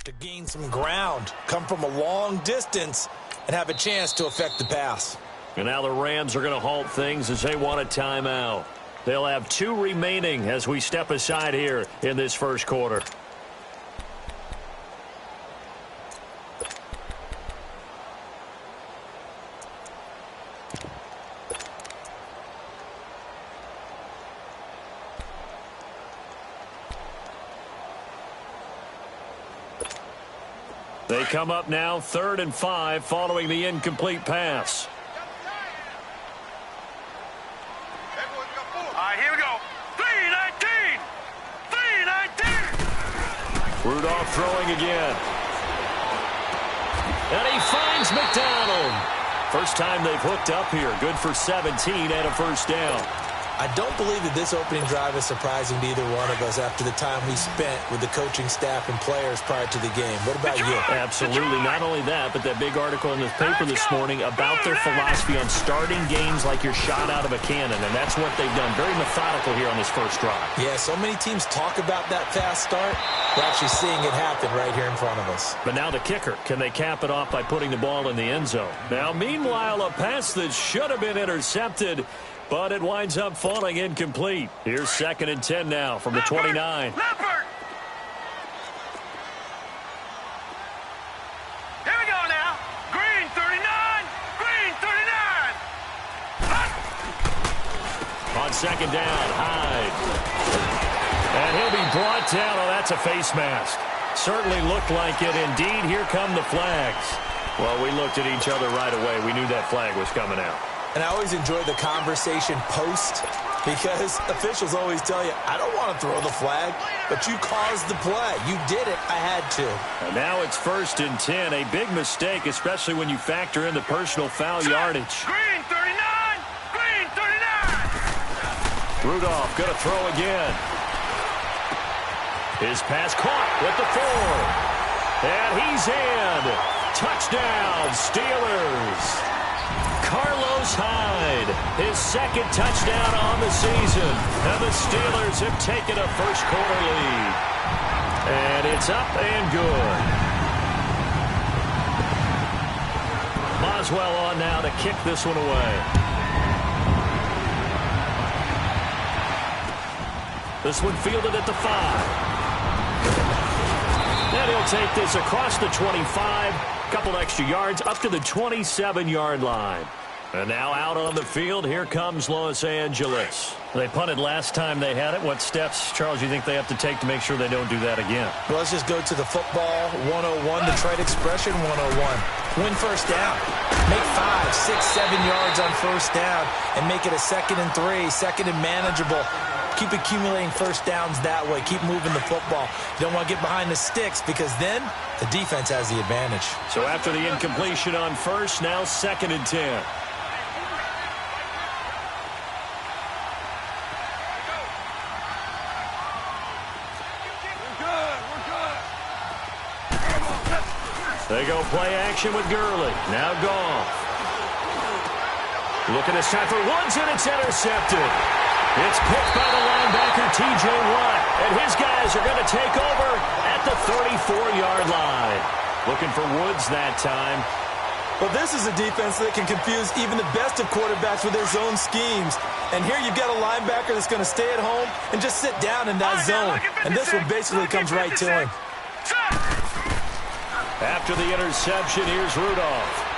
to gain some ground, come from a long distance, and have a chance to affect the pass. And now the Rams are going to halt things as they want a timeout. They'll have 2 remaining as we step aside here in this first quarter. They come up now 3rd and 5 following the incomplete pass. All right, here we go. 3-19. 3-19. Rudolph throwing again. And he finds McDonald. First time they've hooked up here. Good for 17 and a first down. I don't believe that this opening drive is surprising to either one of us after the time we spent with the coaching staff and players prior to the game. What about you? Absolutely. Not only that, but that big article in the paper this morning about their philosophy on starting games like you're shot out of a cannon, and that's what they've done. Very methodical here on this first drive. Yeah, so many teams talk about that fast start. We're actually seeing it happen right here in front of us. But now the kicker. Can they cap it off by putting the ball in the end zone? Now, meanwhile, a pass that should have been intercepted, but it winds up falling incomplete. Here's 2nd and 10 now from the 29. Leopard. Here we go now. Green 39. Green 39. On 2nd down, Hyde. And he'll be brought down. Oh, that's a face mask. Certainly looked like it. Indeed, here come the flags. Well, we looked at each other right away. We knew that flag was coming out. And I always enjoy the conversation post because officials always tell you, I don't want to throw the flag, but you caused the play. You did it. I had to. And now it's 1st and 10. A big mistake, especially when you factor in the personal foul yardage. Green 39. Green 39. Rudolph going to throw again. His pass caught with the 4. And he's in. Touchdown, Steelers. Carlos Hyde, his 2nd touchdown on the season. And the Steelers have taken a first quarter lead. And it's up and good. Boswell on now to kick this one away. This one fielded at the 5. And he'll take this across the 25. Couple extra yards up to the 27-yard line. And now out on the field, here comes Los Angeles. They punted last time they had it. What steps, Charles, you think they have to take to make sure they don't do that again? Well, let's just go to the football 101, Detroit expression 101. Win first down. Make 5, 6, 7 yards on first down and make it a 2nd and 3, 2nd and manageable. Keep accumulating first downs that way. Keep moving the football. You don't want to get behind the sticks because then the defense has the advantage. So after the incompletion on first, now 2nd and 10. They go play action with Gurley. Now Goff. Looking this time for Woods, and it's intercepted. It's picked by the linebacker, T.J. Watt. And his guys are going to take over at the 34-yard line. Looking for Woods that time. Well, this is a defense that can confuse even the best of quarterbacks with their zone schemes. And here you've got a linebacker that's going to stay at home and just sit down in that zone. And this one basically comes right to him. After the interception, here's Rudolph.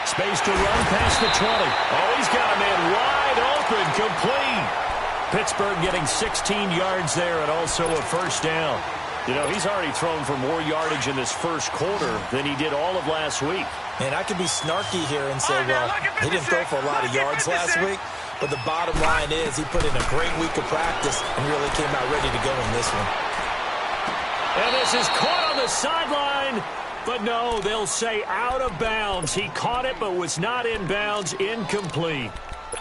Space to run past the 20. Oh, he's got a man wide open, complete. Pittsburgh getting 16 yards there and also a first down. You know, he's already thrown for more yardage in this first quarter than he did all of last week. And I could be snarky here and say, well, he didn't throw for a lot of yards last week. But the bottom line is he put in a great week of practice and really came out ready to go in this one. And this is caught on the sideline. But no, they'll say out of bounds. He caught it but was not in bounds, incomplete.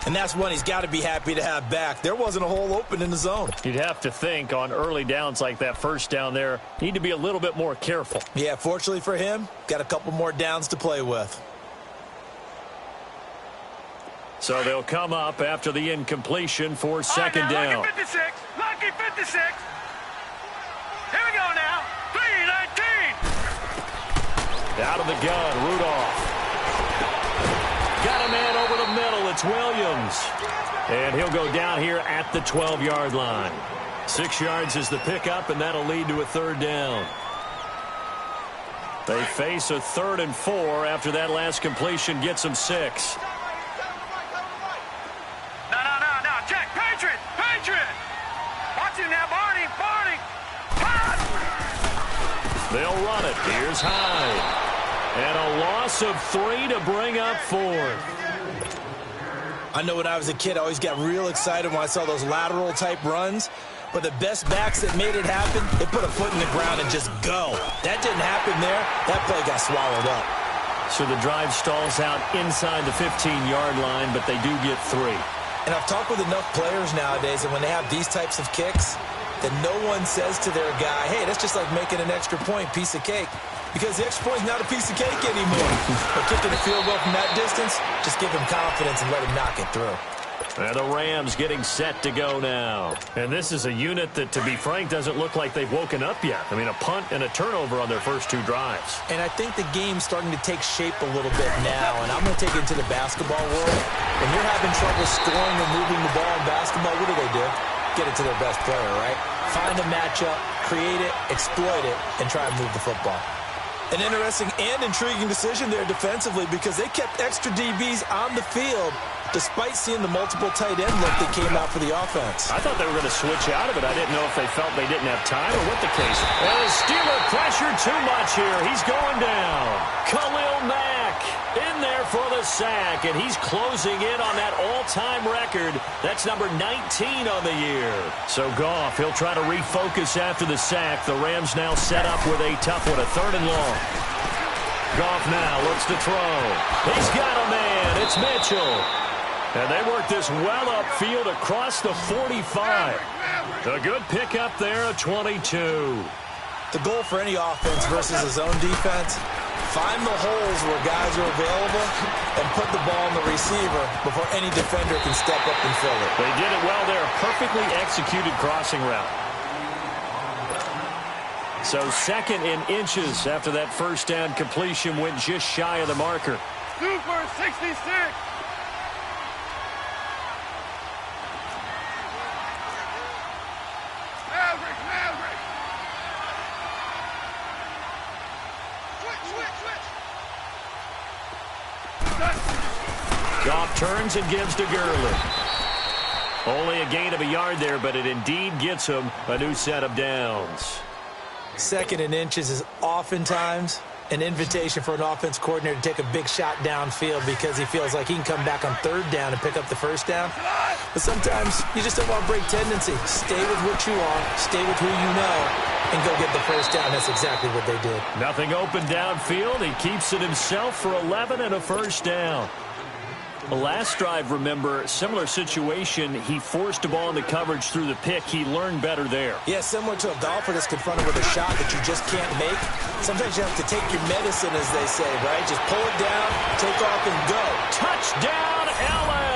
And that's one he's got to be happy to have back. There wasn't a hole open in the zone. You'd have to think on early downs like that first down there, need to be a little bit more careful. Yeah, fortunately for him, got a couple more downs to play with. So they'll come up after the incompletion for second down. Lucky 56. Lucky 56. Out of the gun, Rudolph. Got a man over the middle. It's Williams. And he'll go down here at the 12-yard line. 6 yards is the pickup, and that'll lead to a third down. They face a 3rd and 4 after that last completion gets them 6. No, Jack, Patriot! Watch him now, Barney! Pass! They'll run it. Here's Hyde. And a loss of 3 to bring up 4th. I know when I was a kid, I always got real excited when I saw those lateral-type runs. But the best backs that made it happen, they put a foot in the ground and just go. That didn't happen there. That play got swallowed up. So the drive stalls out inside the 15-yard line, but they do get 3. And I've talked with enough players nowadays, and when they have these types of kicks, that no one says to their guy, hey, that's just like making an extra point, piece of cake. Because the extra point is not a piece of cake anymore. But kicking a field goal from that distance, just give him confidence and let him knock it through. And the Rams getting set to go now. And this is a unit that, to be frank, doesn't look like they've woken up yet. I mean, a punt and a turnover on their first 2 drives. And I think the game's starting to take shape a little bit now. And I'm going to take it into the basketball world. When you're having trouble scoring or moving the ball in basketball, what do? Get it to their best player, right? Find a matchup, create it, exploit it, and try and move the football. An interesting and intriguing decision there defensively because they kept extra DBs on the field despite seeing the multiple tight end look that came out for the offense. I thought they were going to switch out of it. I didn't know if they felt they didn't have time or what the case. And the Steeler pressure too much here. He's going down. Khalil Mack in there for the sack, and he's closing in on that all-time record. That's number 19 on the year. So Goff, he'll try to refocus after the sack. The Rams now set up with a tough one, a 3rd and long. Goff now looks to throw. He's got a man. It's Mitchell. And they work this well upfield across the 45. A good pickup there, a 22. The goal for any offense versus a zone defense, find the holes where guys are available and put the ball on the receiver before any defender can step up and fill it. They did it well there. Perfectly executed crossing route. So 2nd and inches after that first down completion went just shy of the marker. Super 66. Maverick. Switch. Goff turns and gives to Guruz. Only a gain of a yard there, but it indeed gets him a new set of downs. 2nd and inches is oftentimes an invitation for an offense coordinator to take a big shot downfield because he feels like he can come back on 3rd down and pick up the 1st down. But sometimes you just don't want to break tendency. Stay with what you are, stay with who you know, and go get the 1st down. That's exactly what they did. Nothing open downfield. He keeps it himself for 11 and a 1st down. The last drive, remember, similar situation. He forced a ball into coverage through the pick. He learned better there. Yeah, similar to a golfer that's confronted with a shot that you just can't make. Sometimes you have to take your medicine, as they say, right? Just pull it down, take off, and go. Touchdown, L.A.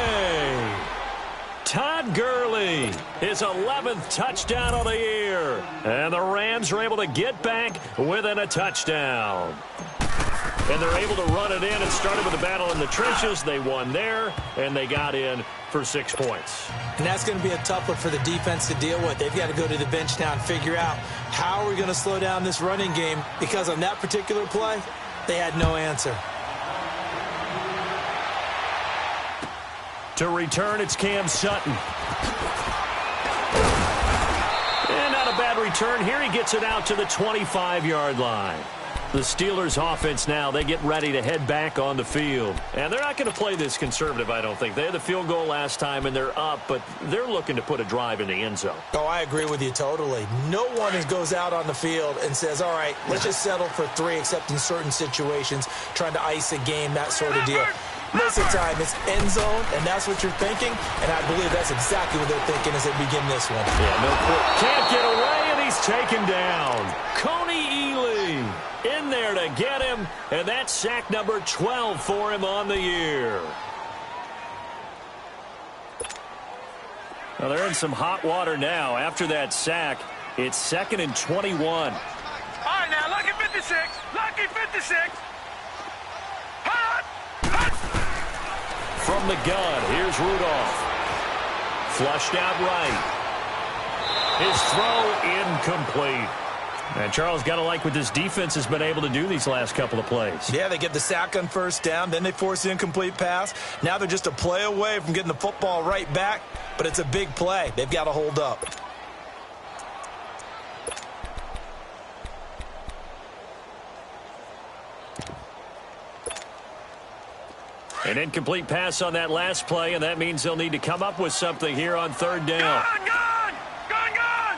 Todd Gurley, his 11th touchdown of the year. And the Rams are able to get back within a touchdown. And they're able to run it in. It started with a battle in the trenches. They won there, and they got in for 6 points. And that's going to be a tough one for the defense to deal with. They've got to go to the bench now and figure out how are we going to slow down this running game, because on that particular play, they had no answer. To return, it's Cam Sutton. And not a bad return here. He gets it out to the 25-yard line. The Steelers offense now, they get ready to head back on the field. And they're not going to play this conservative, I don't think. They had the field goal last time, and they're up, but they're looking to put a drive in the end zone. Oh, I agree with you totally. No one goes out on the field and says, all right, let's just settle for 3, except in certain situations, trying to ice a game, that sort of deal. Most of the time, it's end zone, and that's what you're thinking, and I believe that's exactly what they're thinking as they begin this one. Yeah, no point. Can't get away, and he's taken down. Coney Ely in there to get him, and that's sack number 12 for him on the year. Well, they're in some hot water now. After that sack, it's 2nd and 21. All right, now look at 50. 56. Lucky 56. Hot. Hot. From the gun, here's Rudolph. Flushed out right. His throw incomplete. And Charles, got to like what this defense has been able to do these last couple of plays. Yeah, they get the sack on first down, then they force the incomplete pass. Now they're just a play away from getting the football right back, but it's a big play. They've got to hold up. An incomplete pass on that last play, and that means they'll need to come up with something here on third down. Gun, gun. Gun, gun.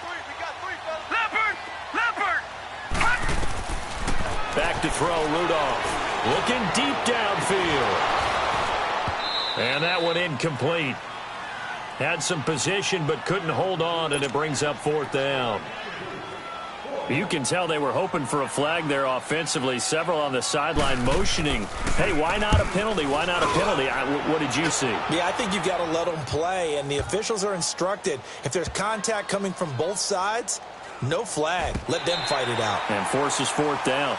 We got three, fellas. Leopard. Leopard. Hot. Back to throw, Rudolph. Looking deep downfield. And that one incomplete. Had some position, but couldn't hold on, and it brings up fourth down. You can tell they were hoping for a flag there offensively. Several on the sideline motioning. Hey, why not a penalty? Why not a penalty? What did you see? Yeah, I think you've got to let them play, and the officials are instructed. If there's contact coming from both sides, no flag. Let them fight it out. And forces fourth down.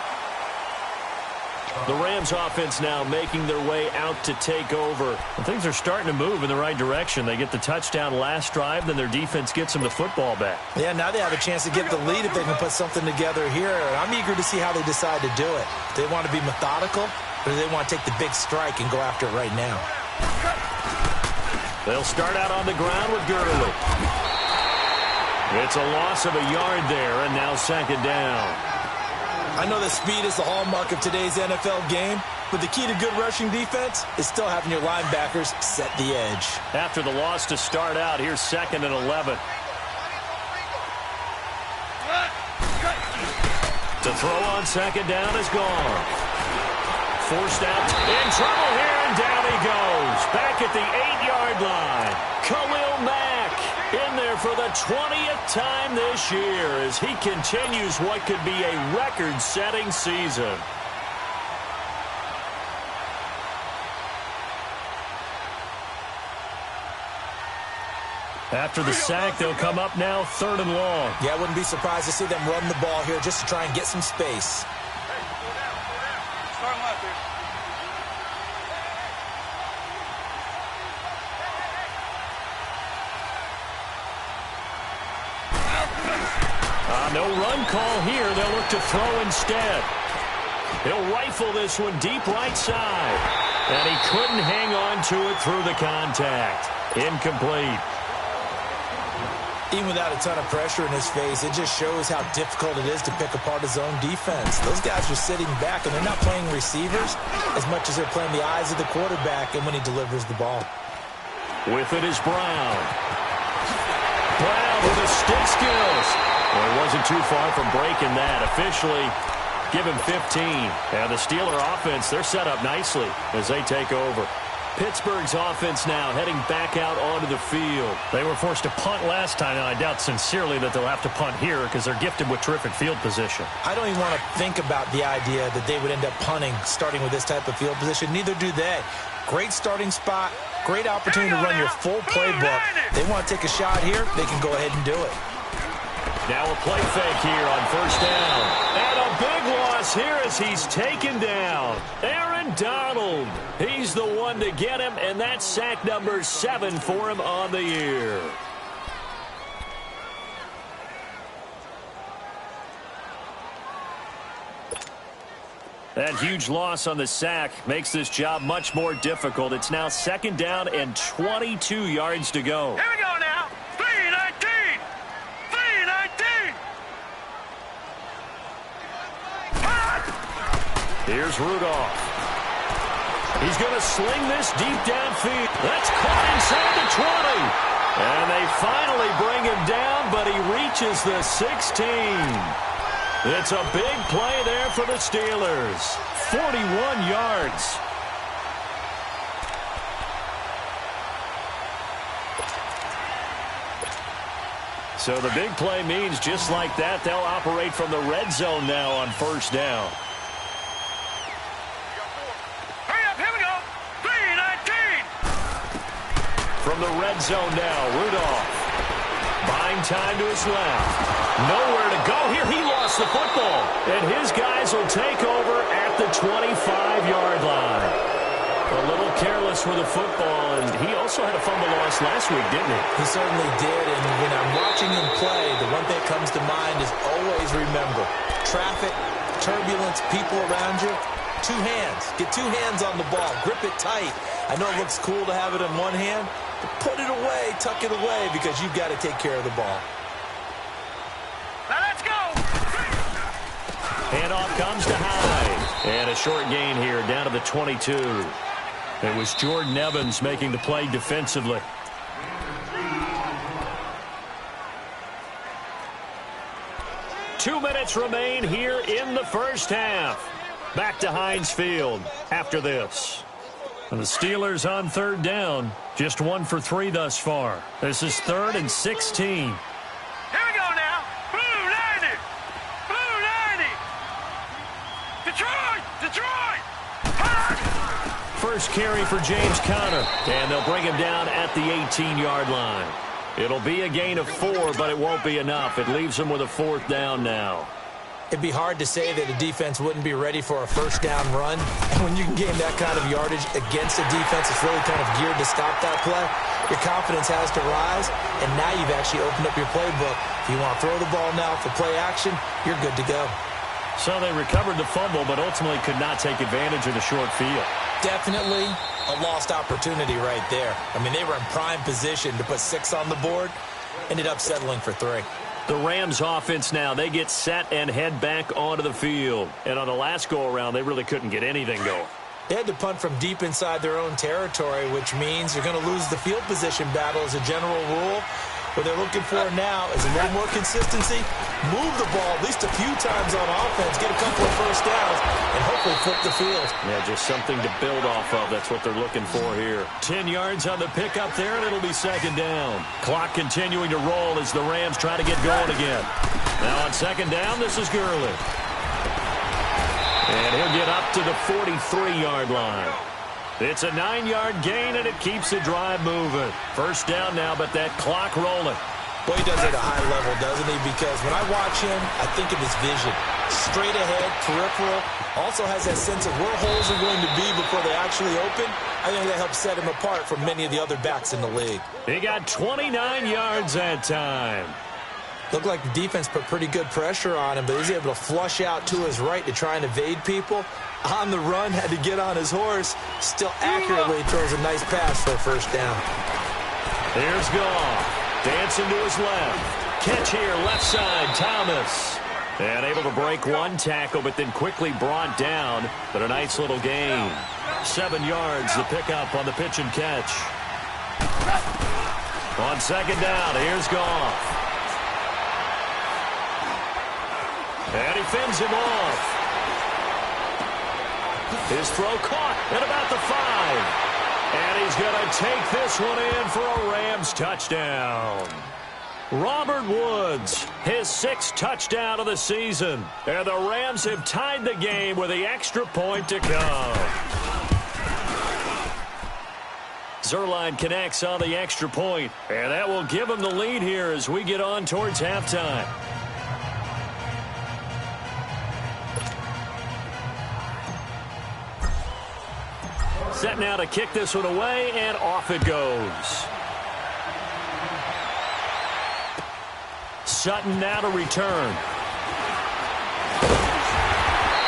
The Rams offense now making their way out to take over. And things are starting to move in the right direction. They get the touchdown last drive, then their defense gets them the football back. Yeah, now they have a chance to get the lead if they can put something together here. I'm eager to see how they decide to do it. Do they want to be methodical, or do they want to take the big strike and go after it right now? They'll start out on the ground with Guruz. It's a loss of a yard there, and now second down. I know that speed is the hallmark of today's NFL game, but the key to good rushing defense is still having your linebackers set the edge. After the loss to start out, here's 2nd and 11. To throw on second down is gone. Forced out, in trouble here, and down he goes. Back at the 8-yard line. Khalil Mack in there for the 20th time this year as he continues what could be a record-setting season. After the sack, they'll come up now 3rd and long. Yeah, I wouldn't be surprised to see them run the ball here just to try and get some space. Start left here. No run call here. They'll look to throw instead. He'll rifle this one deep right side. And he couldn't hang on to it through the contact. Incomplete. Even without a ton of pressure in his face, it just shows how difficult it is to pick apart his own defense. Those guys are sitting back, and they're not playing receivers as much as they're playing the eyes of the quarterback and when he delivers the ball. With it is Brown. Brown with the stick skills. Well, he wasn't too far from breaking that. Officially, give him 15. And the Steeler offense, they're set up nicely as they take over. Pittsburgh's offense now heading back out onto the field. They were forced to punt last time, and I doubt sincerely that they'll have to punt here because they're gifted with terrific field position. I don't even want to think about the idea that they would end up punting starting with this type of field position. Neither do they. Great starting spot, great opportunity to run your full playbook. They want to take a shot here, they can go ahead and do it. Now a play fake here on first down. And a big loss here as he's taken down. Aaron Donald. He's the one to get him, and that's sack number 7 for him on the year. That huge loss on the sack makes this job much more difficult. It's now 2nd down and 22 yards to go. Here we go now. 3-19. 3-19. Here's Rudolph. He's going to sling this deep downfield. That's caught inside the 20. And they finally bring him down, but he reaches the 16. It's a big play there for the Steelers. 41 yards. So the big play means just like that, they'll operate from the red zone now on first down. Hurry up, here we go. 3-19. From the red zone now, Rudolph. Buying time to his left. Nowhere to go here. He lost lost the football, and his guys will take over at the 25-yard line. A little careless with the football, and he also had a fumble loss last week, didn't he? He certainly did, and when I'm watching him play, the one thing that comes to mind is always remember, traffic, turbulence, people around you, two hands. Get two hands on the ball. Grip it tight. I know it looks cool to have it in one hand, but put it away, tuck it away, because you've got to take care of the ball. Now let's go! Handoff comes to Hyde. And a short gain here down to the 22. It was Jordan Evans making the play defensively. Two minutes remain here in the first half. Back to Heinz Field after this. And the Steelers on third down. Just 1 for 3 thus far. This is 3rd and 16. Here we go now. Blue 90. Blue 90. Detroit! Detroit! First carry for James Conner. And they'll bring him down at the 18-yard line. It'll be a gain of 4, but it won't be enough. It leaves them with a 4th down now. It'd be hard to say that a defense wouldn't be ready for a first down run. And when you can gain that kind of yardage against a defense that's really kind of geared to stop that play, your confidence has to rise, and now you've actually opened up your playbook. If you want to throw the ball now for play action, you're good to go. So they recovered the fumble, but ultimately could not take advantage of the short field. Definitely a lost opportunity right there. I mean, they were in prime position to put 6 on the board, ended up settling for 3. The Rams offense now, they get set and head back onto the field. And on the last go-around, they really couldn't get anything going. They had to punt from deep inside their own territory, which means you're going to lose the field position battle as a general rule. What they're looking for now is a little more consistency, move the ball at least a few times on offense, get a couple of first downs, and hopefully flip the field. Yeah, just something to build off of. That's what they're looking for here. 10 yards on the pickup there, and it'll be 2nd down. Clock continuing to roll as the Rams try to get going again. Now on 2nd down, this is Gurley. And he'll get up to the 43-yard line. It's a 9-yard gain, and it keeps the drive moving. First down now, but that clock rolling. Boy, he does it at a high level, doesn't he? Because when I watch him, I think of his vision. Straight ahead, peripheral. Also has that sense of where holes are going to be before they actually open. I think that helps set him apart from many of the other backs in the league. He got 29 yards that time. Looked like the defense put pretty good pressure on him, but he was able to flush out to his right to try and evade people. On the run, had to get on his horse. Still accurately throws a nice pass for a first down. Here's Goff. Dancing to his left. Catch here, left side, Thomas. And able to break one tackle, but then quickly brought down. But a nice little gain. 7 yards, the pickup on the pitch and catch. On 2nd down, here's Goff. And he fends him off. His throw caught at about the 5. And he's going to take this one in for a Rams touchdown. Robert Woods, his 6th touchdown of the season. And the Rams have tied the game with the extra point to come. Zerline connects on the extra point. And that will give him the lead here as we get on towards halftime. Set now to kick this one away, and off it goes. Sutton now to return.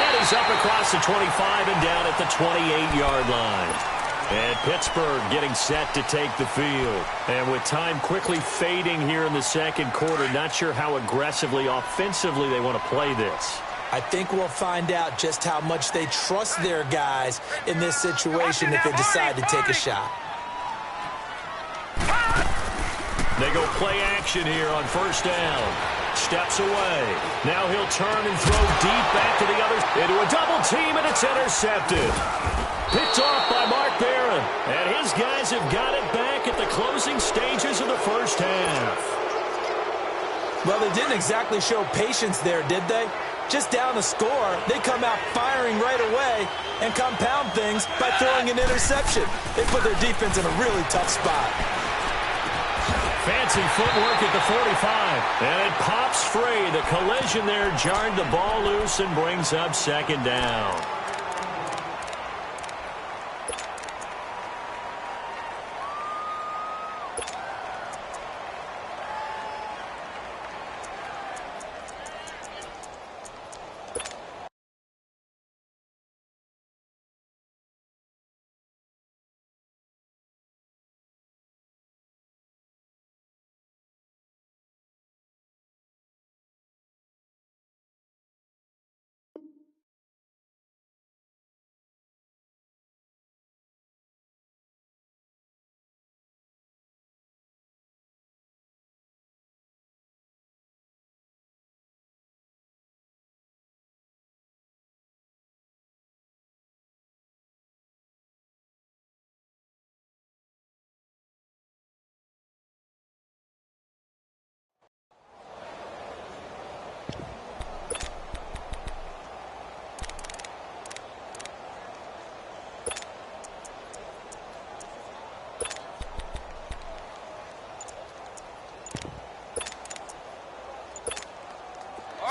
And he's up across the 25 and down at the 28-yard line. And Pittsburgh getting set to take the field. And with time quickly fading here in the 2nd quarter, not sure how aggressively, offensively they want to play this. I think we'll find out just how much they trust their guys in this situation if they decide to take a shot. They go play action here on first down. Steps away. Now he'll turn and throw deep back to the other. Into a double team, and it's intercepted. Picked off by Mark Barron. And his guys have got it back at the closing stages of the first half. Well, they didn't exactly show patience there, did they? Just down a score, they come out firing right away and compound things by throwing an interception. They put their defense in a really tough spot. Fancy footwork at the 45. And it pops free. The collision there jarred the ball loose and brings up second down.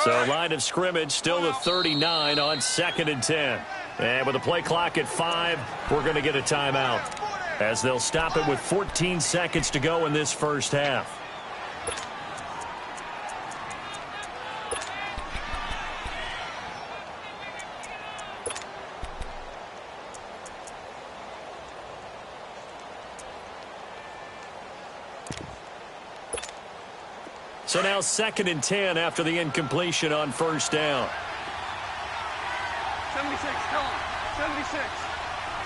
So line of scrimmage still the 39 on 2nd and 10. And with the play clock at 5, we're going to get a timeout, as they'll stop it with 14 seconds to go in this first half. So now 2nd and 10 after the incompletion on first down. 76, tell him. 76.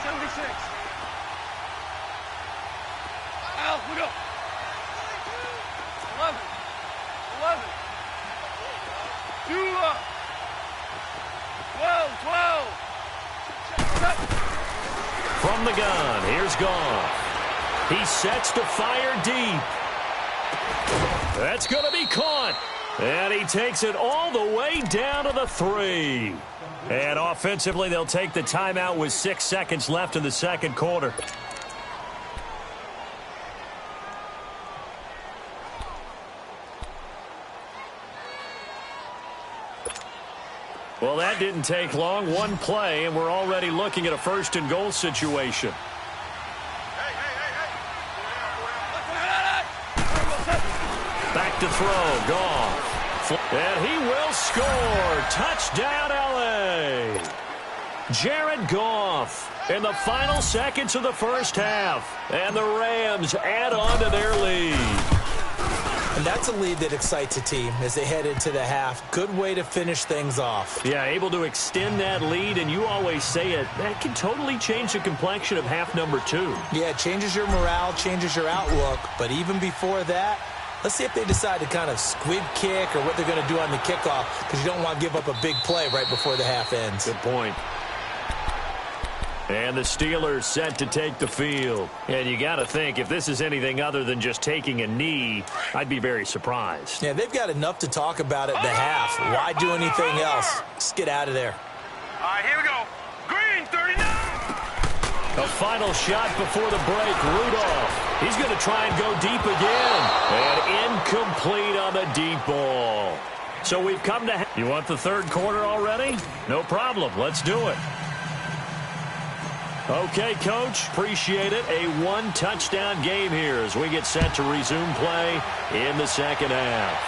76. Al, look up. 11. 11. 2 up. 12, 12. From the gun, here's Goff. He sets to fire deep. That's going to be caught. And he takes it all the way down to the 3. And offensively, they'll take the timeout with 6 seconds left in the second quarter. Well, that didn't take long. One play, and we're already looking at a 1st and goal situation. Back to throw, Goff. And he will score. Touchdown, L.A. Jared Goff in the final seconds of the first half. And the Rams add on to their lead. And that's a lead that excites a team as they head into the half. Good way to finish things off. Yeah, able to extend that lead, and you always say it, that can totally change the complexion of half number 2. Yeah, it changes your morale, changes your outlook. But even before that, let's see if they decide to kind of squib kick or what they're going to do on the kickoff, because you don't want to give up a big play right before the half ends. Good point. And the Steelers set to take the field. And you got to think, if this is anything other than just taking a knee, I'd be very surprised. Yeah, they've got enough to talk about at the half. Why do anything else? Just get out of there. All right, here we go. Green, 39. A final shot before the break. Rudolph. He's going to try and go deep again. And incomplete on the deep ball. So we've come to... You want the third quarter already? No problem. Let's do it. Okay, Coach, appreciate it. A one-touchdown game here as we get set to resume play in the second half.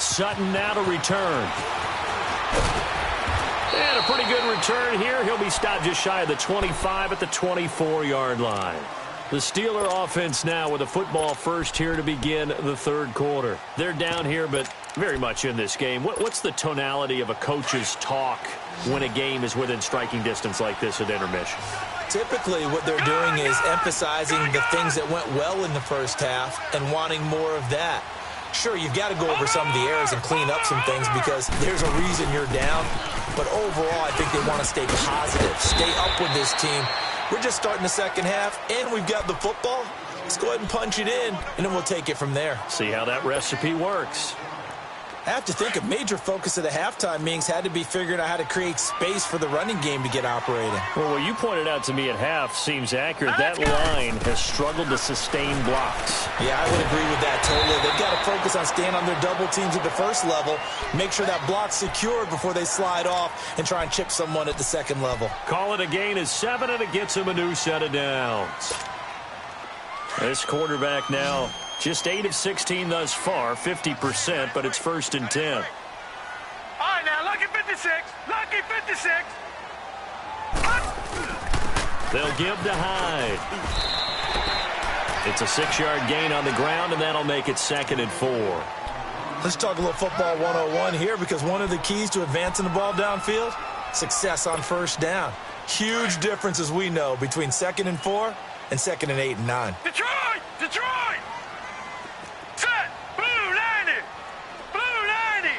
Sutton now to return. And a pretty good return here. He'll be stopped just shy of the 25 at the 24-yard line. The Steeler offense now with a football first here to begin the third quarter. They're down here, but very much in this game. What's the tonality of a coach's talk when a game is within striking distance like this at intermission? Typically, what they're doing is emphasizing the things that went well in the first half and wanting more of that. Sure, you've got to go over some of the errors and clean up some things because there's a reason you're down. But overall, I think they want to stay positive, stay up with this team. We're just starting the second half, and we've got the football. Let's go ahead and punch it in, and then we'll take it from there. See how that recipe works. I have to think a major focus of the halftime meetings had to be figuring out how to create space for the running game to get operating. Well, what you pointed out to me at half seems accurate. That line has struggled to sustain blocks. Yeah, I would agree with that totally. They've got to focus on staying on their double teams at the first level, make sure that block's secured before they slide off and try and chip someone at the second level. Call it a gain of 7, and it gets him a new set of downs. This quarterback now just 8 of 16 thus far, 50%, but it's 1st and 10. All right, now, lucky 56. Lucky 56. They'll give to Hyde. It's a 6-yard gain on the ground, and that'll make it 2nd and 4. Let's talk a little football 101 here, because one of the keys to advancing the ball downfield, success on first down. Huge difference, as we know, between 2nd and 4 and 2nd and 8 and 9. Detroit! Detroit! Set! Blue 90! Blue 90!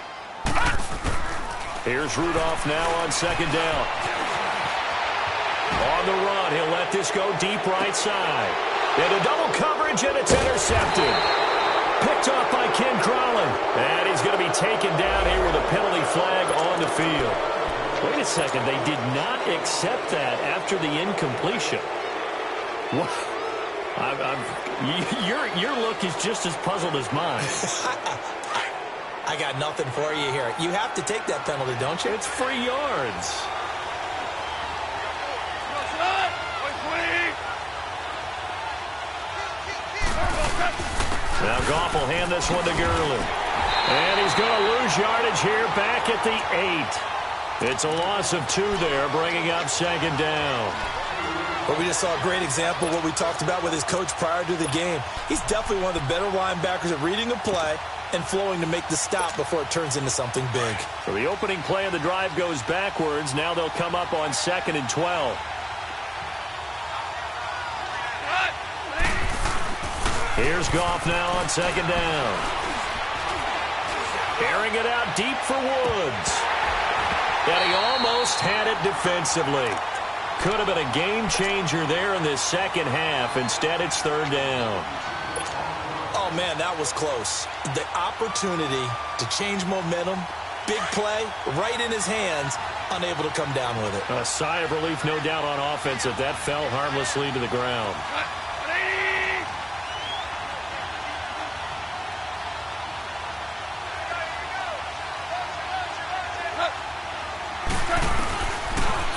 Here's Rudolph now on 2nd down. On the run, he'll let this go deep right side. Into double coverage, and it's intercepted. Picked off by Ken Crowley. And he's going to be taken down here with a penalty flag on the field. Wait a second, they did not accept that after the incompletion. What? Your look is just as puzzled as mine. I got nothing for you here. You have to take that penalty, don't you? It's free yards. Now Goff will hand this one to Guruz. And he's going to lose yardage here back at the 8. It's a loss of 2 there, bringing up 2nd down. But we just saw a great example of what we talked about with his coach prior to the game. He's definitely one of the better linebackers at reading a play and flowing to make the stop before it turns into something big. So the opening play of the drive goes backwards. Now they'll come up on 2nd and 12. Here's Goff now on 2nd down. Airing it out deep for Woods. And he almost had it defensively. Could have been a game changer there in this second half. Instead, it's 3rd down. Oh, man, that was close. The opportunity to change momentum, big play, right in his hands, unable to come down with it. A sigh of relief, no doubt, on offense if that fell harmlessly to the ground.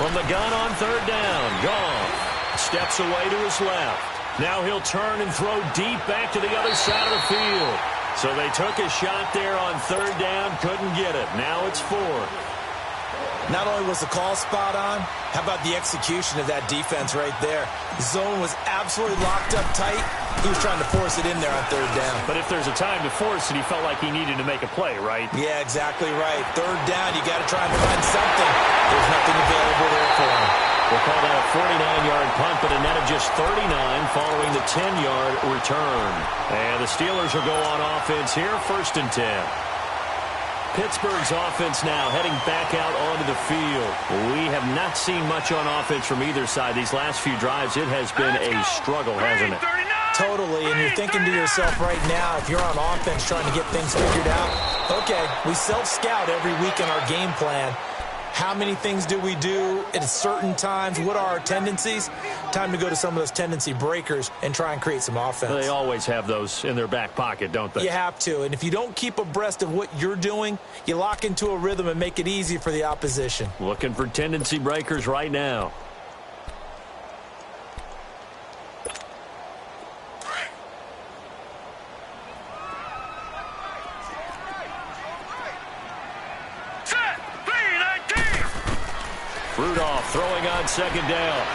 From the gun on 3rd down, Goff steps away to his left. Now he'll turn and throw deep back to the other side of the field. So they took a shot there on 3rd down, couldn't get it. Now it's 4th. Not only was the call spot on, how about the execution of that defense right there? The zone was absolutely locked up tight. He was trying to force it in there on 3rd down. But if there's a time to force it, he felt like he needed to make a play, right? Yeah, exactly right. 3rd down, you got to try and find something. There's nothing available there for him. We'll call that a 49-yard punt, but a net of just 39 following the 10-yard return. And the Steelers will go on offense here, 1st and 10. Pittsburgh's offense now heading back out onto the field. We have not seen much on offense from either side. These last few drives, it has been a struggle, hasn't it? Totally, and you're thinking to yourself right now, if you're on offense trying to get things figured out, okay, we self-scout every week in our game plan. How many things do we do at certain times? What are our tendencies? Time to go to some of those tendency breakers and try and create some offense. They always have those in their back pocket, don't they? You have to, and if you don't keep abreast of what you're doing, you lock into a rhythm and make it easy for the opposition. Looking for tendency breakers right now. Rudolph throwing on 2nd down.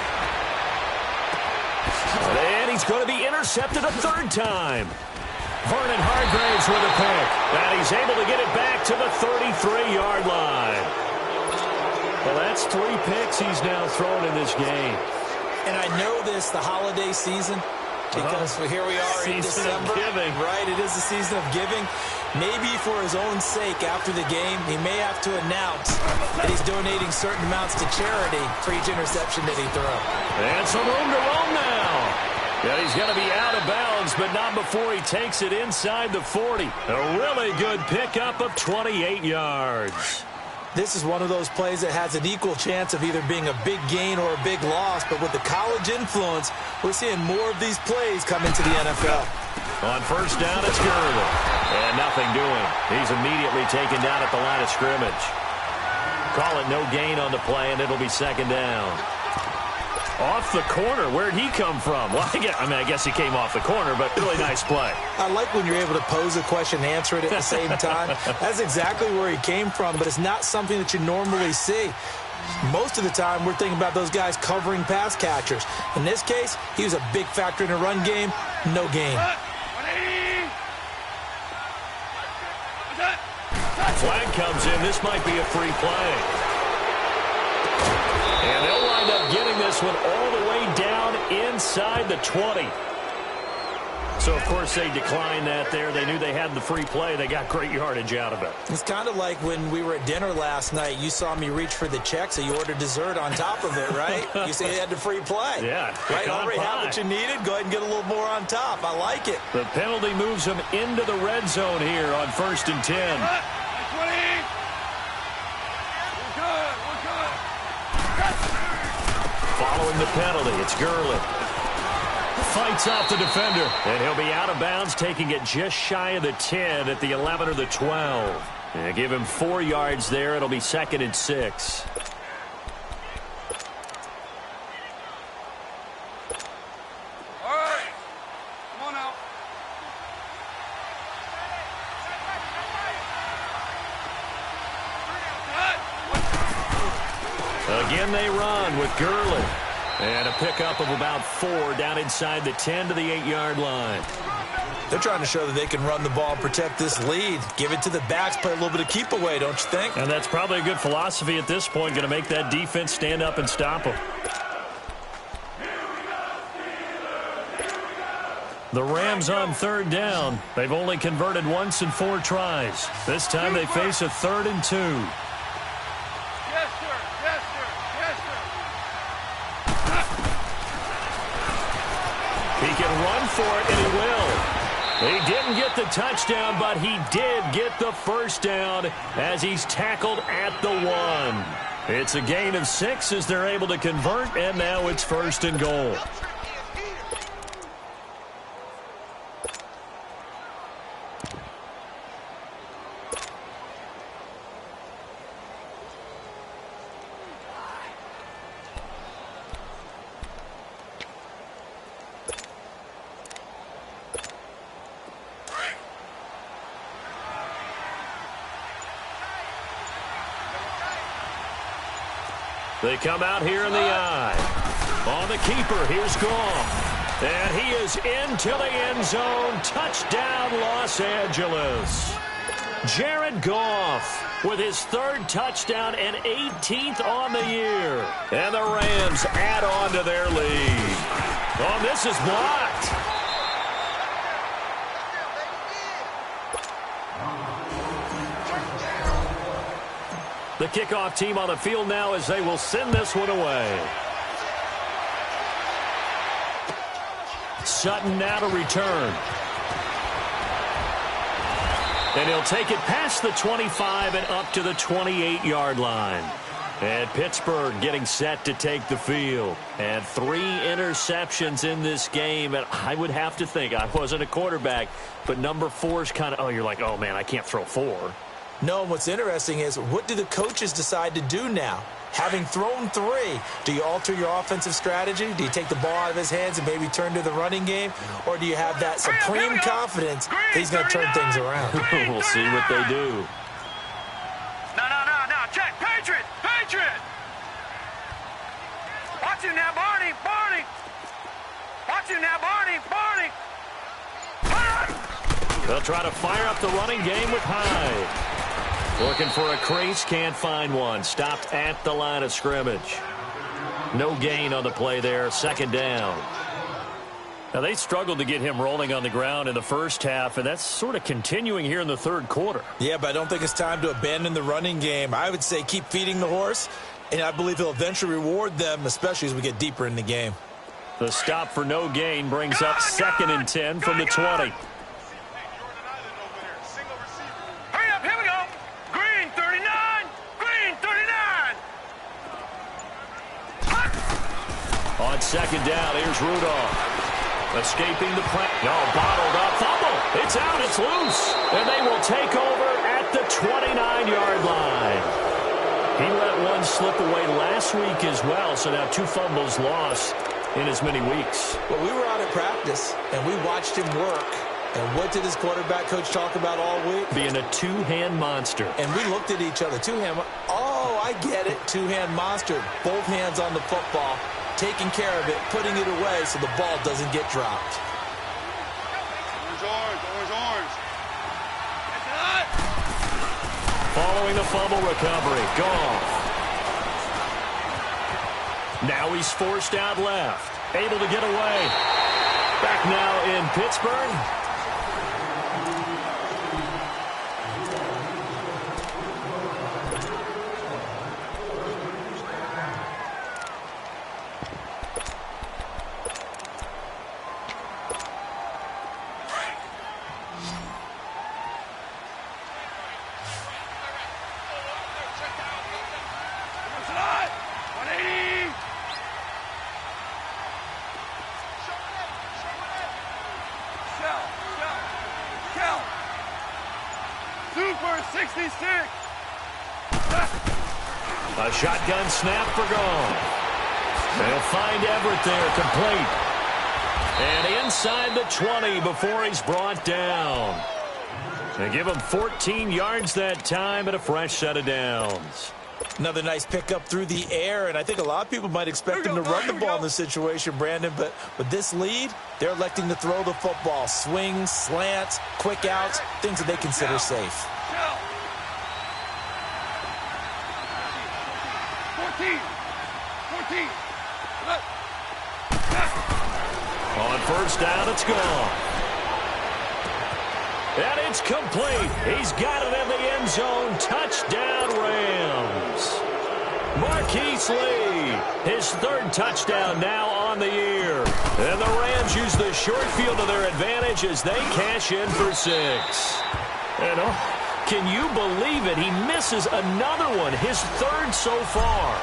And he's going to be intercepted a 3rd time. Vernon Hargraves with a pick. And he's able to get it back to the 33-yard line. Well, that's 3 picks he's now thrown in this game. And I know this, the holiday season, because here we are in December. Right, it is the season of giving. Maybe for his own sake, after the game, he may have to announce that he's donating certain amounts to charity for each interception that he throws. And some room to roam now. And he's going to be out of bounds but not before he takes it inside the 40. A really good pickup of 28 yards. This is one of those plays that has an equal chance of either being a big gain or a big loss, but with the college influence, we're seeing more of these plays come into the NFL. On first down, it's Guruz. And nothing doing. He's immediately taken down at the line of scrimmage. Call it no gain on the play, and it'll be second down. Off the corner. Where'd he come from? Well, I guess he came off the corner, but really nice play. I like when you're able to pose a question and answer it at the same time. That's exactly where he came from, but it's not something that you normally see. Most of the time, we're thinking about those guys covering pass catchers. In this case, he was a big factor in the run game. No gain. Flag comes in. This might be a free play. And they'll wind up getting this one all the way down inside the 20. So, of course, they declined that there. They knew they had the free play. They got great yardage out of it. It's kind of like when we were at dinner last night. You saw me reach for the check, so you ordered dessert on top of it, right? You said you had the free play. Yeah. Right, already have what you needed. Go ahead and get a little more on top. I like it. The penalty moves them into the red zone here on 1st and 10. Following the penalty, it's Guruz. Fights off the defender, and he'll be out of bounds, taking it just shy of the 10 at the 11 or the 12. And give him 4 yards there. It'll be 2nd and 6. All right. Come on now. Again, they run with Guruz. And a pickup of about 4 down inside the 10 to the 8-yard line. They're trying to show that they can run the ball and protect this lead. Give it to the backs, play a little bit of keep away, don't you think? And that's probably a good philosophy at this point, going to make that defense stand up and stop them. The Rams on 3rd down. They've only converted once in 4 tries. This time they face a 3rd and 2. Yes, sir. Yes, sir. Yes, sir. He can run for it, and he will. He didn't get the touchdown, but he did get the first down as he's tackled at the 1. It's a gain of 6 as they're able to convert, and now it's 1st and goal. They come out here in the eye. On the keeper, here's Goff. And he is into the end zone. Touchdown, Los Angeles. Jared Goff with his 3rd touchdown and 18th on the year. And the Rams add on to their lead. Oh, this is blocked. The kickoff team on the field now as they will send this one away. Sutton now to return. And he'll take it past the 25 and up to the 28-yard line. And Pittsburgh getting set to take the field. And 3 interceptions in this game. And I would have to think, I wasn't a quarterback, but number 4 is kind of, you're like, oh, man, I can't throw 4. No, and what's interesting is, what do the coaches decide to do now? Having thrown 3, do you alter your offensive strategy? Do you take the ball out of his hands and maybe turn to the running game? Or do you have that supreme confidence that he's going to turn things around? We'll see what they do. No. Check. Patriot. Watch him now, Barney. Watch him now, Barney. They'll try to fire up the running game with Hyde. Looking for a crease, can't find one. Stopped at the line of scrimmage. No gain on the play there, 2nd down. Now, they struggled to get him rolling on the ground in the first half, and that's sort of continuing here in the 3rd quarter. Yeah, but I don't think it's time to abandon the running game. I would say keep feeding the horse, and I believe he'll eventually reward them, especially as we get deeper in the game. The stop for no gain brings up 2nd and 10 from the 20. Hurry up, here we go. Green 39. Green 39. On 2nd down, here's Rudolph. Escaping the play. No, bottled up. Fumble. It's out. It's loose. And they will take over at the 29-yard line. He let one slip away last week as well, so now 2 fumbles lost in as many weeks. Well, we were out at practice, and we watched him work. And what did his quarterback coach talk about all week? Being a two-hand monster. And we looked at each other. Two-hand. Oh, I get it. Two-hand monster. Both hands on the football, taking care of it, putting it away so the ball doesn't get dropped. Orange. Following the fumble recovery. Goff. Now he's forced out left. Able to get away. Back now in Pittsburgh. Super 66. A shotgun snap for Goff. They'll find Everett there, complete. And inside the 20 before he's brought down. They give him 14 yards that time and a fresh set of downs. Another nice pickup through the air, and I think a lot of people might expect him to run the ball in this situation, Brandon, but with this lead, they're electing to throw the football. Swings, slants, quick outs, things that they consider safe. 14. On first down, it's gone. And it's complete. He's got it in the end zone. Touchdown, Rams. Marquise Lee, his 3rd touchdown now on the year. And the Rams use the short field to their advantage as they cash in for 6. And can you believe it? He misses another one, his 3rd so far.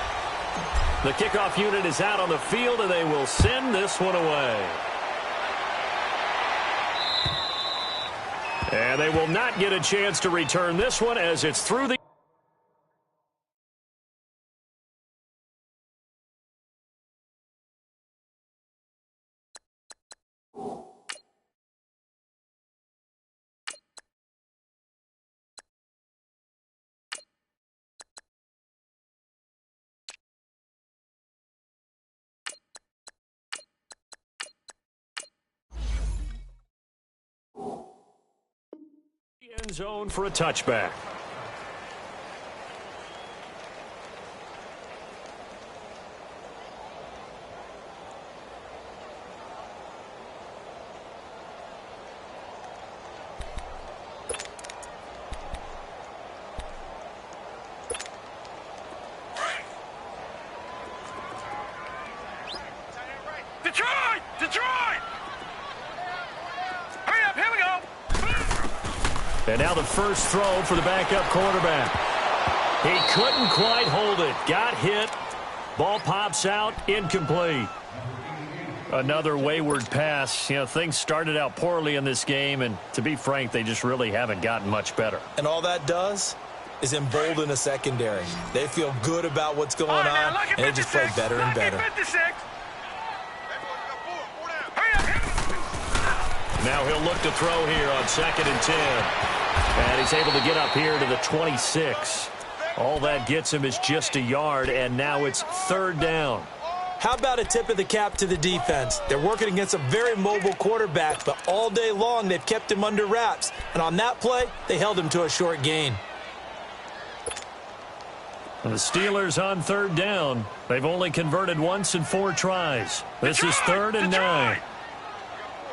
The kickoff unit is out on the field, and they will send this one away. And they will not get a chance to return this one as it's through the... end zone for a touchback. Detroit! Hurry up, here we go! And now the first throw for the backup quarterback. He couldn't quite hold it. Got hit. Ball pops out. Incomplete. Another wayward pass. You know, things started out poorly in this game, and to be frank, they just really haven't gotten much better. And all that does is embolden a secondary. They feel good about what's going on, and they just play better and better. Now he'll look to throw here on 2nd and 10. And he's able to get up here to the 26. All that gets him is just a yard, and now it's 3rd down. How about a tip of the cap to the defense? They're working against a very mobile quarterback, but all day long they've kept him under wraps. And on that play, they held him to a short gain. The Steelers on 3rd down. They've only converted once in 4 tries. This is 3rd and 9.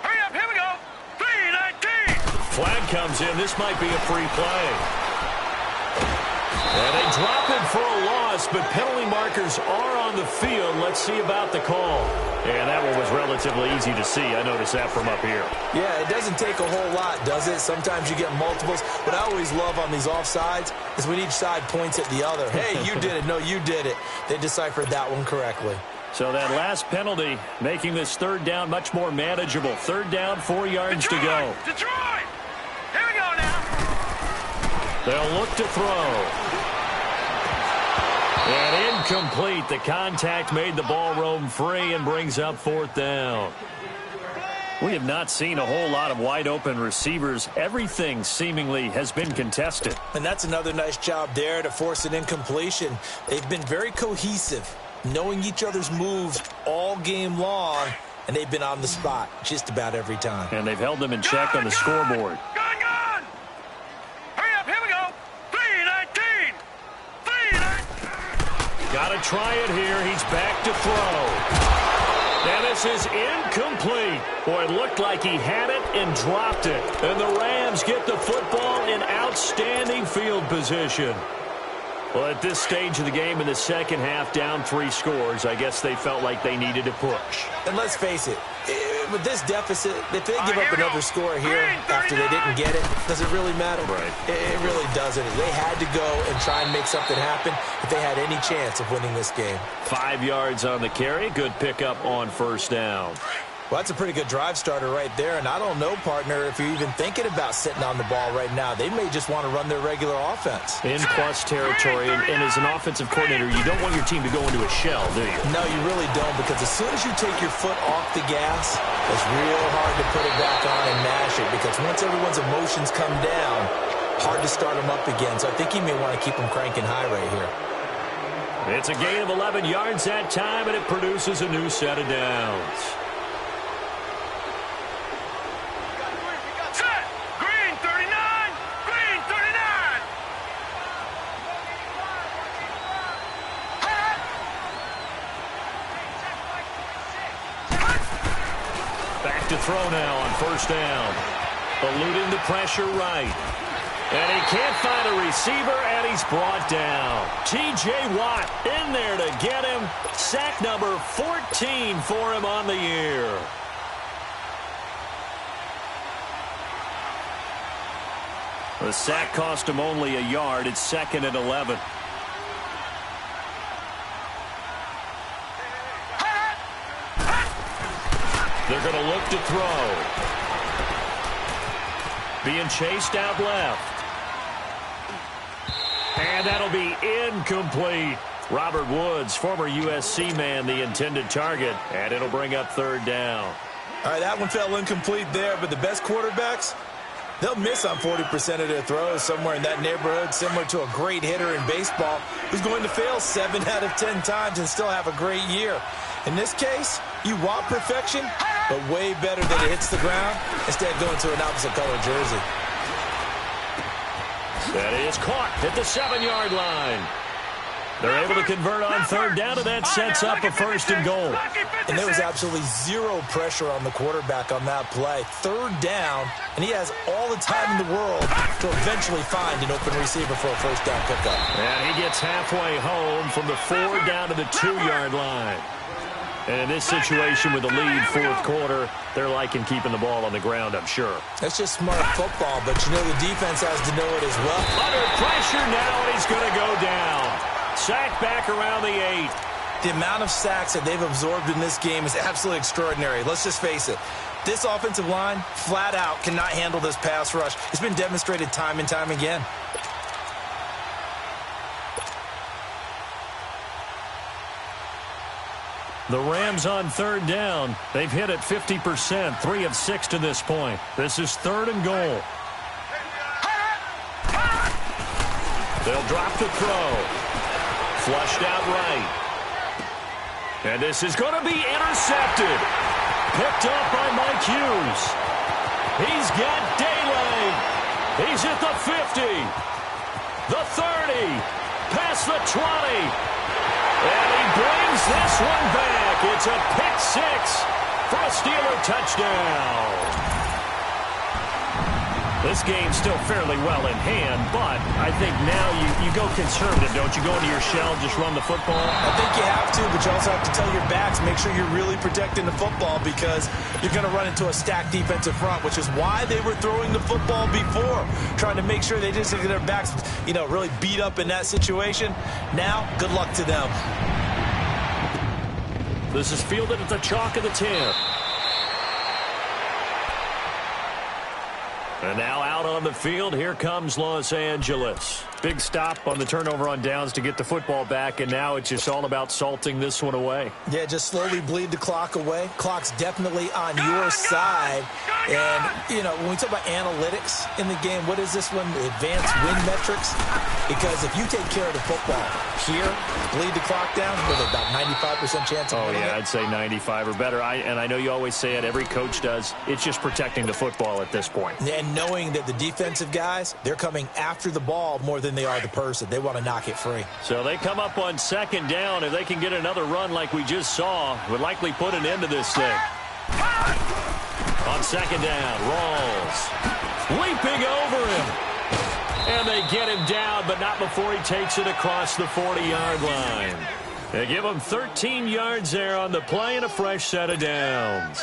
Hurry up, here we go! 3-19! Flag comes in. This might be a free play. And they drop it for a loss, but penalty markers are on the field. Let's see about the call. And that one was relatively easy to see. I noticed that from up here. Yeah, it doesn't take a whole lot, does it? Sometimes you get multiples. What I always love on these offsides is when each side points at the other. Hey, you did it. No, you did it. They deciphered that one correctly. So that last penalty making this third down much more manageable. Third down, 4 yards to go. Detroit! Here we go now. They'll look to throw. And incomplete. The contact made the ball roam free and brings up 4th down. We have not seen a whole lot of wide-open receivers. Everything seemingly has been contested. And that's another nice job there to force an incompletion. They've been very cohesive, knowing each other's moves all game long, and they've been on the spot just about every time. And they've held them in check on the scoreboard. Gone! Hurry up, here we go. 3-19. 3-19. Got to try it here. He's back to throw. And this is incomplete. Boy, it looked like he had it and dropped it. And the Rams get the football in outstanding field position. Well, at this stage of the game in the second half, down 3 scores, I guess they felt like they needed to push. And let's face it, with this deficit, if they give up another score here after they didn't get it, does it really matter? Right. It really doesn't. They had to go and try and make something happen if they had any chance of winning this game. 5 yards on the carry. Good pickup on first down. Well, that's a pretty good drive starter right there. And I don't know, partner, if you're even thinking about sitting on the ball right now. They may just want to run their regular offense. In plus territory, and as an offensive coordinator, you don't want your team to go into a shell, do you? No, you really don't, because as soon as you take your foot off the gas, it's real hard to put it back on and mash it, because once everyone's emotions come down, hard to start them up again. So I think you may want to keep them cranking high right here. It's a gain of 11 yards that time, and it produces a new set of downs. To throw now on first down. Eluding the pressure right. And he can't find a receiver, and he's brought down. T.J. Watt in there to get him. Sack number 14 for him on the year. The sack cost him only a yard. It's 2nd and 11. They're going to look to throw. Being chased out left. And that'll be incomplete. Robert Woods, former USC man, the intended target. And it'll bring up 3rd down. All right, that one fell incomplete there, but the best quarterbacks, they'll miss on 40% of their throws, somewhere in that neighborhood, similar to a great hitter in baseball who's going to fail 7 out of 10 times and still have a great year. In this case, you want perfection, but way better that it hits the ground instead of going to an opposite color jersey. That is caught at the 7-yard line. They're able to convert on 3rd down, and that sets up a 1st and goal. And there was absolutely zero pressure on the quarterback on that play. 3rd down, and he has all the time in the world to eventually find an open receiver for a 1st down pickup. And he gets halfway home from the 4 down to the 2-yard line. And in this situation with the lead 4th quarter, they're liking keeping the ball on the ground, I'm sure. That's just smart football, but you know the defense has to know it as well. Under pressure now, and he's going to go down. Sack back around the 8. The amount of sacks that they've absorbed in this game is absolutely extraordinary. Let's just face it. This offensive line, flat out, cannot handle this pass rush. It's been demonstrated time and time again. The Rams on 3rd down. They've hit it 50%, 3 of 6 to this point. This is 3rd and goal. They'll drop the throw. Flushed out right. And this is going to be intercepted. Picked up by Mike Hughes. He's got daylight. He's at the 50. The 30. Past the 20. And he brings this one back. It's a pick 6 for a Steeler touchdown. This game's still fairly well in hand, but I think now you go conservative, don't you? Go into your shell, just run the football? I think you have to, but you also have to tell your backs, make sure you're really protecting the football because you're going to run into a stacked defensive front, which is why they were throwing the football before, trying to make sure they just get their backs, really beat up in that situation. Now, good luck to them. This is fielded at the chalk of the 10. And now out on the field, here comes Los Angeles. Big stop on the turnover on downs to get the football back, and now it's just all about salting this one away. Yeah, just slowly bleed the clock away. Clock's definitely on your side. And, when we talk about analytics in the game, what is this one? Advanced win metrics? Because if you take care of the football here, bleed the clock down, with about 95% chance of winning it. I'd say 95 or better. And I know you always say it, every coach does. It's just protecting the football at this point. And knowing that the defensive guys, they're coming after the ball more than they are the person. They want to knock it free. So they come up on second down. If they can get another run like we just saw, would likely put an end to this thing. On second down, Rawls leaping over him. And they get him down, but not before he takes it across the 40-yard line. They give him 13 yards there on the play and a fresh set of downs.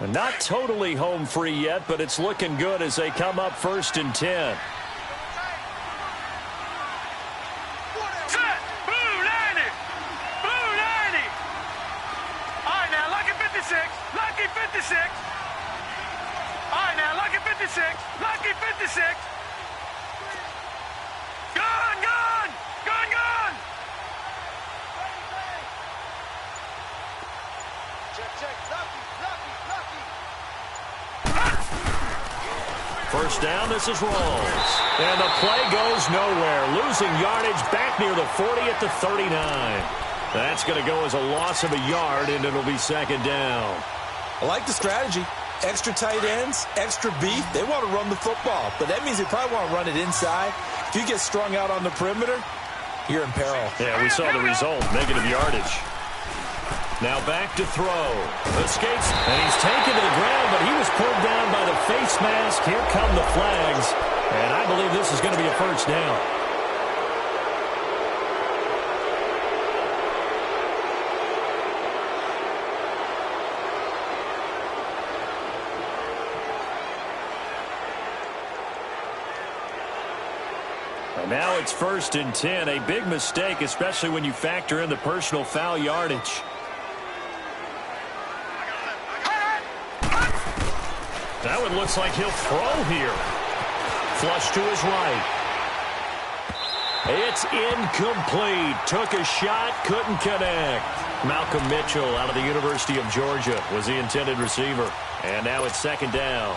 And not totally home free yet, but it's looking good as they come up 1st and 10. Lucky 56. All right, now, lucky 56. Lucky 56. Gone, gone. Gone, gone. Check, check. Lucky, lucky, lucky. First down, this is Rawls. And the play goes nowhere. Losing yardage back near the 40 at the 39. That's going to go as a loss of a yard, and it'll be second down. I like the strategy. Extra tight ends, extra beef. They want to run the football, but that means they probably want to run it inside. If you get strung out on the perimeter, you're in peril. Yeah, we saw the result, negative yardage. Now back to throw. Escapes, and he's taken to the ground, but he was pulled down by the face mask. Here come the flags, and I believe this is going to be a first down. Now it's 1st and 10. A big mistake, especially when you factor in the personal foul yardage. That one looks like he'll throw here. Flush to his right. It's incomplete. Took a shot, couldn't connect. Malcolm Mitchell out of the University of Georgia was the intended receiver. And now it's second down.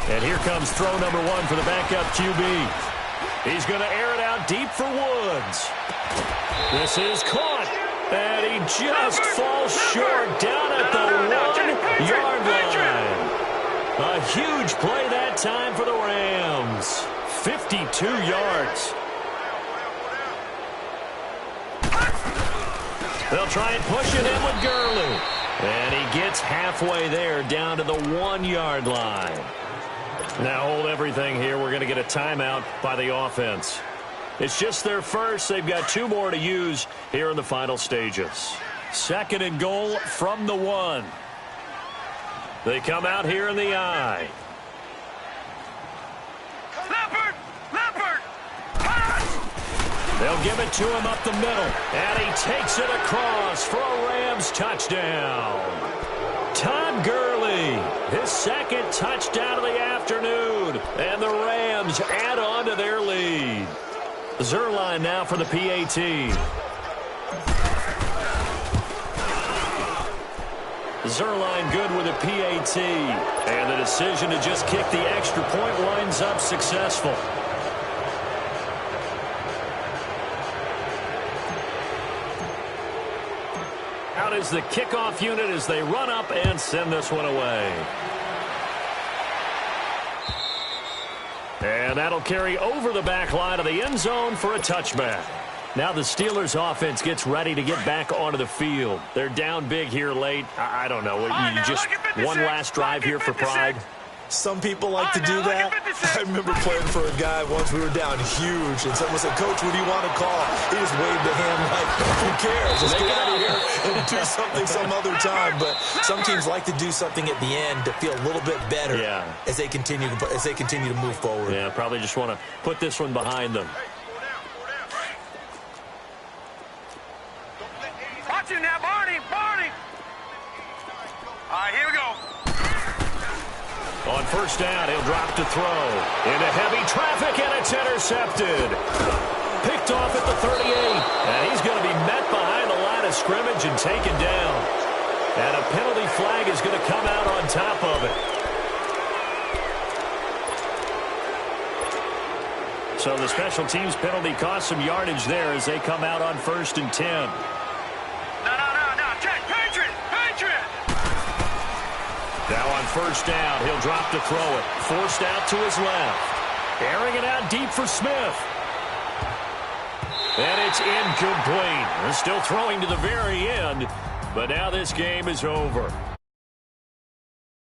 And here comes throw number 1 for the backup QB. He's going to air it out deep for Woods. This is caught. And he just falls short down at the 1-yard line. A huge play that time for the Rams. 52 yards. They'll try and push it in with Guruz. And he gets halfway there down to the 1-yard line. Now hold everything here. We're going to get a timeout by the offense. It's just their first. They've got 2 more to use here in the final stages. 2nd and goal from the 1. They come out here in the I. Leopard! Leopard! They'll give it to him up the middle. And he takes it across for a Rams touchdown. Todd Gurley, his 2nd touchdown of the afternoon. And the Rams add on to their lead. Zerline now for the PAT. Zerline good with a PAT. And the decision to just kick the extra point winds up successful. Out is the kickoff unit as they run up and send this one away. And that'll carry over the back line of the end zone for a touchback. Now the Steelers offense gets ready to get back onto the field. They're down big here late. I don't know. You just one last drive here for pride. Some people like to do that. I remember playing for a guy once. We were down huge, and someone said, "Coach, what do you want to call?" He just waved a hand like, "Who cares? Let's get out of here and do something some other time." But some teams like to do something at the end to feel a little bit better as they continue to move forward. Yeah, probably just want to put this one behind them. Watch you now, Barney. All right, here we go. On first down, he'll drop to throw. Into heavy traffic, and it's intercepted. Picked off at the 38. And he's going to be met behind the line of scrimmage and taken down. And a penalty flag is going to come out on top of it. So the special teams penalty cost some yardage there as they come out on 1st and 10. No. Check. Patriot. Now on first down, he'll drop to throw it. Forced out to his left. Airing it out deep for Smith. And it's incomplete. They're still throwing to the very end, but now this game is over.